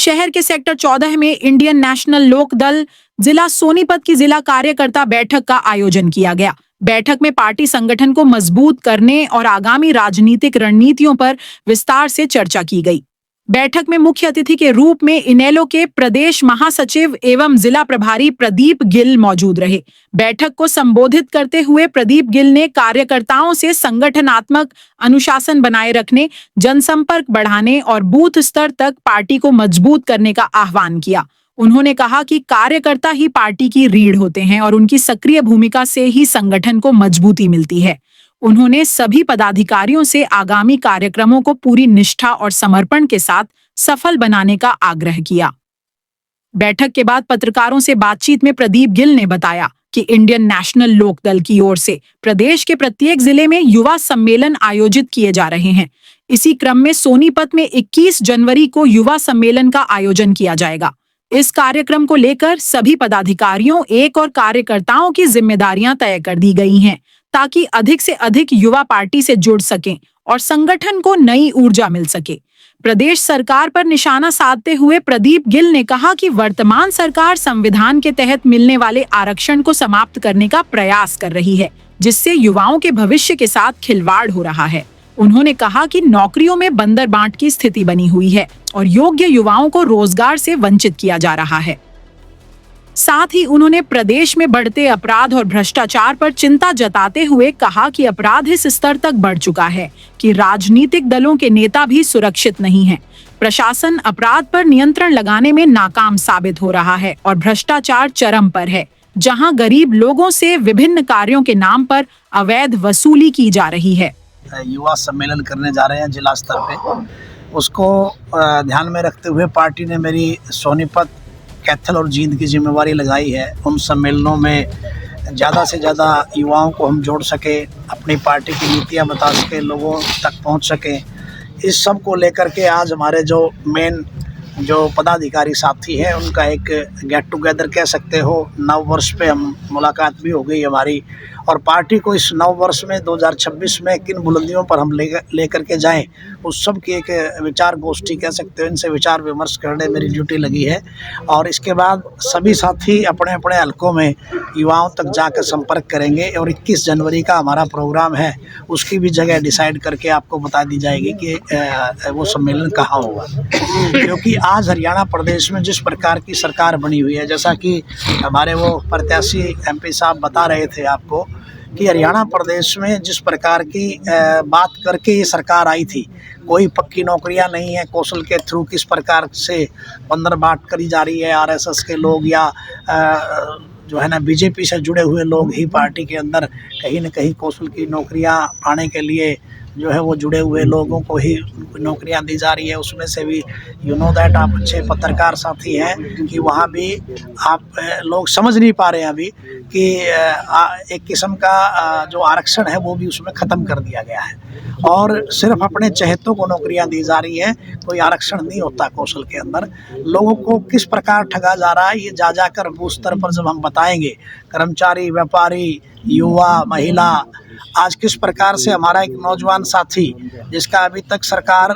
शहर के सेक्टर 14 में इंडियन नेशनल लोक दल जिला सोनीपत की जिला कार्यकर्ता बैठक का आयोजन किया गया। बैठक में पार्टी संगठन को मजबूत करने और आगामी राजनीतिक रणनीतियों पर विस्तार से चर्चा की गई। बैठक में मुख्य अतिथि के रूप में इनेलो के प्रदेश महासचिव एवं जिला प्रभारी प्रदीप गिल मौजूद रहे। बैठक को संबोधित करते हुए प्रदीप गिल ने कार्यकर्ताओं से संगठनात्मक अनुशासन बनाए रखने, जनसंपर्क बढ़ाने और बूथ स्तर तक पार्टी को मजबूत करने का आह्वान किया। उन्होंने कहा कि कार्यकर्ता ही पार्टी की रीढ़ होते हैं और उनकी सक्रिय भूमिका से ही संगठन को मजबूती मिलती है। उन्होंने सभी पदाधिकारियों से आगामी कार्यक्रमों को पूरी निष्ठा और समर्पण के साथ सफल बनाने का आग्रह किया। बैठक के बाद पत्रकारों से बातचीत में प्रदीप गिल ने बताया कि इंडियन नेशनल लोक दल की ओर से प्रदेश के प्रत्येक जिले में युवा सम्मेलन आयोजित किए जा रहे हैं। इसी क्रम में सोनीपत में 21 जनवरी को युवा सम्मेलन का आयोजन किया जाएगा। इस कार्यक्रम को लेकर सभी पदाधिकारियों और कार्यकर्ताओं की जिम्मेदारियां तय कर दी गई हैं, ताकि अधिक से अधिक युवा पार्टी से जुड़ सकें और संगठन को नई ऊर्जा मिल सके। प्रदेश सरकार पर निशाना साधते हुए प्रदीप गिल ने कहा कि वर्तमान सरकार संविधान के तहत मिलने वाले आरक्षण को समाप्त करने का प्रयास कर रही है, जिससे युवाओं के भविष्य के साथ खिलवाड़ हो रहा है। उन्होंने कहा कि नौकरियों में बंदरबांट की स्थिति बनी हुई है और योग्य युवाओं को रोजगार से वंचित किया जा रहा है। साथ ही उन्होंने प्रदेश में बढ़ते अपराध और भ्रष्टाचार पर चिंता जताते हुए कहा कि अपराध इस स्तर तक बढ़ चुका है कि राजनीतिक दलों के नेता भी सुरक्षित नहीं हैं। प्रशासन अपराध पर नियंत्रण लगाने में नाकाम साबित हो रहा है और भ्रष्टाचार चरम पर है, जहां गरीब लोगों से विभिन्न कार्यों के नाम पर अवैध वसूली की जा रही है। युवा सम्मेलन करने जा रहे हैं जिला स्तर पे, उसको ध्यान में रखते हुए पार्टी ने मेरी सोनीपत, कैथल और जींद की जिम्मेवारी लगाई है। उन सम्मेलनों में ज़्यादा से ज़्यादा युवाओं को हम जोड़ सके, अपनी पार्टी की नीतियां बता सके, लोगों तक पहुंच सके। इस सब को लेकर के आज हमारे जो मेन पदाधिकारी साथी हैं उनका एक गेट टुगेदर कह सकते हो, नव वर्ष पे हम मुलाकात भी हो गई हमारी। और पार्टी को इस नव वर्ष में 2026 में किन बुलंदियों पर हम लेकर के जाएं, उस सब की एक विचार गोष्ठी कह सकते हो, इनसे विचार विमर्श करने मेरी ड्यूटी लगी है। और इसके बाद सभी साथी अपने अपने हलकों में युवाओं तक जाकर संपर्क करेंगे और 21 जनवरी का हमारा प्रोग्राम है, उसकी भी जगह डिसाइड करके आपको बता दी जाएगी कि वो सम्मेलन कहाँ होगा। क्योंकि आज हरियाणा प्रदेश में जिस प्रकार की सरकार बनी हुई है, जैसा कि हमारे वो प्रत्याशी MP साहब बता रहे थे आपको कि हरियाणा प्रदेश में जिस प्रकार की बात करके ये सरकार आई थी, कोई पक्की नौकरियां नहीं है, कौशल के थ्रू किस प्रकार से बंदरबांट करी जा रही है। RSS के लोग या जो है ना BJP से जुड़े हुए लोग ही पार्टी के अंदर कहीं न कहीं कौशल की नौकरियां पाने के लिए जो है वो जुड़े हुए लोगों को ही नौकरियां दी जा रही है। उसमें से भी यू नो दैट, आप अच्छे पत्रकार साथी हैं कि वहाँ भी आप लोग समझ नहीं पा रहे हैं अभी कि एक किस्म का जो आरक्षण है वो भी उसमें ख़त्म कर दिया गया है और सिर्फ अपने चहेतों को नौकरियां दी जा रही हैं। कोई आरक्षण नहीं होता कौशल के अंदर। लोगों को किस प्रकार ठगा जा रहा है ये जा जाकर बूथ स्तर पर जब हम बताएंगे, कर्मचारी, व्यापारी, युवा, महिला, आज किस प्रकार से हमारा एक नौजवान साथी जिसका अभी तक सरकार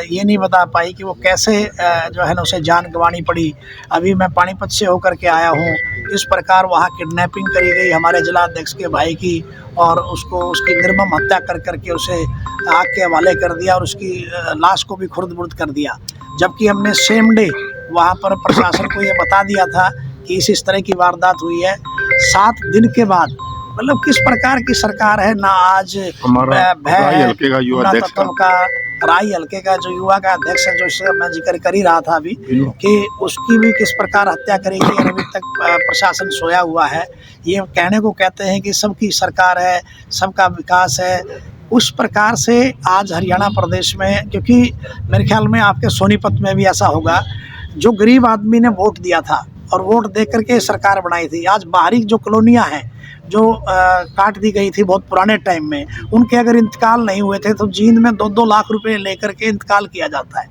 ये नहीं बता पाई कि वो कैसे जो है ना उसे जान गंवानी पड़ी। अभी मैं पानीपत से होकर के आया हूँ, किस प्रकार वहाँ किडनैपिंग करी गई हमारे जिला अध्यक्ष के भाई की और उसकी निर्मम हत्या कर करके उसे आग के हवाले कर दिया और उसकी लाश को भी खुर्द-बुर्द कर दिया। जबकि हमने सेम डे वहाँ पर प्रशासन को ये बता दिया था कि इस तरह की वारदात हुई है। 7 दिन के बाद मतलब किस प्रकार की सरकार है ना। आज राई हल्के का जो युवा का अध्यक्ष है, जो मैं जिक्र कर ही रहा था अभी कि उसकी भी किस प्रकार हत्या करेगी और अभी तक प्रशासन सोया हुआ है। ये कहने को कहते हैं कि सबकी सरकार है, सबका विकास है। उस प्रकार से आज हरियाणा प्रदेश में, क्योंकि मेरे ख्याल में आपके सोनीपत में भी ऐसा होगा, जो गरीब आदमी ने वोट दिया था और वोट दे करके सरकार बनाई थी, आज बाहरी जो कॉलोनियाँ हैं जो काट दी गई थी बहुत पुराने टाइम में, उनके अगर इंतकाल नहीं हुए थे तो जींद में 2-2 लाख रुपए लेकर के इंतकाल किया जाता है।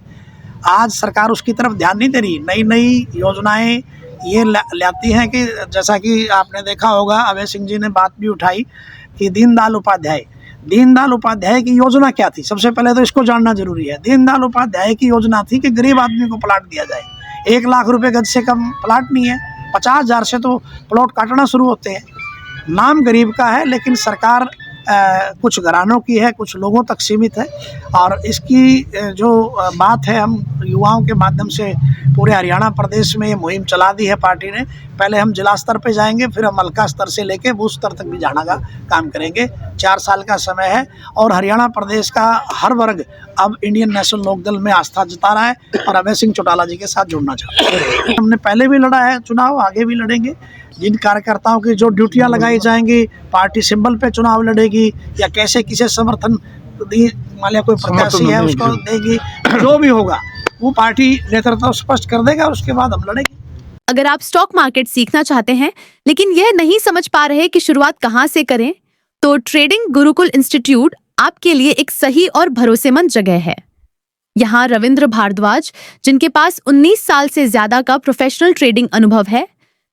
आज सरकार उसकी तरफ ध्यान नहीं दे रही। नई नई योजनाएं ये लाती हैं कि जैसा कि आपने देखा होगा, अभय सिंह जी ने बात भी उठाई कि दीनदयाल दीनदयाल उपाध्याय की योजना क्या थी, सबसे पहले तो इसको जानना जरूरी है। दीनदयाल उपाध्याय की योजना थी कि गरीब आदमी को प्लाट दिया जाए। 1 लाख रुपए गज से कम प्लाट नहीं है, 50,000 से तो प्लॉट काटना शुरू होते हैं। नाम गरीब का है, लेकिन सरकार कुछ घरानों की है, कुछ लोगों तक सीमित है। और इसकी जो बात है, हम युवाओं के माध्यम से पूरे हरियाणा प्रदेश में ये मुहिम चला दी है पार्टी ने। पहले हम जिला स्तर पे जाएंगे, फिर हम हल्का स्तर से लेके बूथ स्तर तक भी जाने का काम करेंगे। 4 साल का समय है और हरियाणा प्रदेश का हर वर्ग अब इंडियन नेशनल लोकदल में आस्था जता रहा है और अभय सिंह चौटाला जी के साथ जुड़ना चाहता है। हमने पहले भी लड़ा है चुनाव, आगे भी लड़ेंगे। जिन कार्यकर्ताओं की जो ड्यूटियां लगाई जाएंगी, पार्टी सिंबल पे चुनाव लड़ेगी या कैसे किसे समर्थन मान लिया कोई प्रत्याशी है उसको देगी, जो भी होगा वो पार्टी नेतृत्व स्पष्ट कर देगा, उसके बाद हम लड़ेंगे। अगर आप स्टॉक मार्केट सीखना चाहते हैं लेकिन यह नहीं समझ पा रहे कि शुरुआत कहां से करें, तो ट्रेडिंग गुरुकुल इंस्टीट्यूट आपके लिए एक सही और भरोसेमंद जगह है। यहाँ रविंद्र भारद्वाज, जिनके पास 19 साल से ज्यादा का प्रोफेशनल ट्रेडिंग अनुभव है,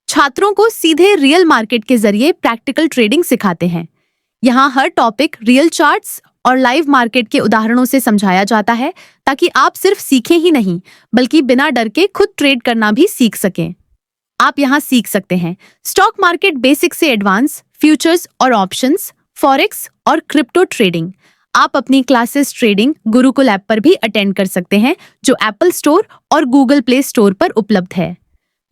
छात्रों को सीधे रियल मार्केट के जरिए प्रैक्टिकल ट्रेडिंग सिखाते हैं। यहाँ हर टॉपिक रियल चार्ट्स और लाइव मार्केट के उदाहरणों से समझाया जाता है, ताकि आप सिर्फ सीखें ही नहीं बल्कि बिना डर के खुद ट्रेड करना भी सीख सकें। आप यहाँ सीख सकते हैं स्टॉक मार्केट बेसिक से एडवांस, फ्यूचर्स और ऑप्शंस, फॉरेक्स और क्रिप्टो ट्रेडिंग। आप अपनी क्लासेस ट्रेडिंग गुरुकुल ऐप पर भी अटेंड कर सकते हैं, जो एप्पल स्टोर और गूगल प्ले स्टोर पर उपलब्ध है।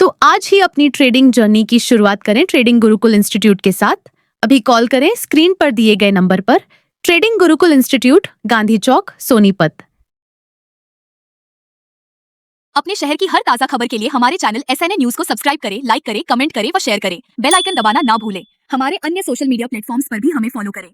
तो आज ही अपनी ट्रेडिंग जर्नी की शुरुआत करें ट्रेडिंग गुरुकुल इंस्टीट्यूट के साथ। अभी कॉल करें स्क्रीन पर दिए गए नंबर पर। ट्रेडिंग गुरुकुल इंस्टीट्यूट, गांधी चौक, सोनीपत। अपने शहर की हर ताजा खबर के लिए हमारे चैनल SNA न्यूज को सब्सक्राइब करें, लाइक करें, कमेंट करें व शेयर करें। बेल आइकन दबाना ना भूलें। हमारे अन्य सोशल मीडिया प्लेटफॉर्म्स पर भी हमें फॉलो करें।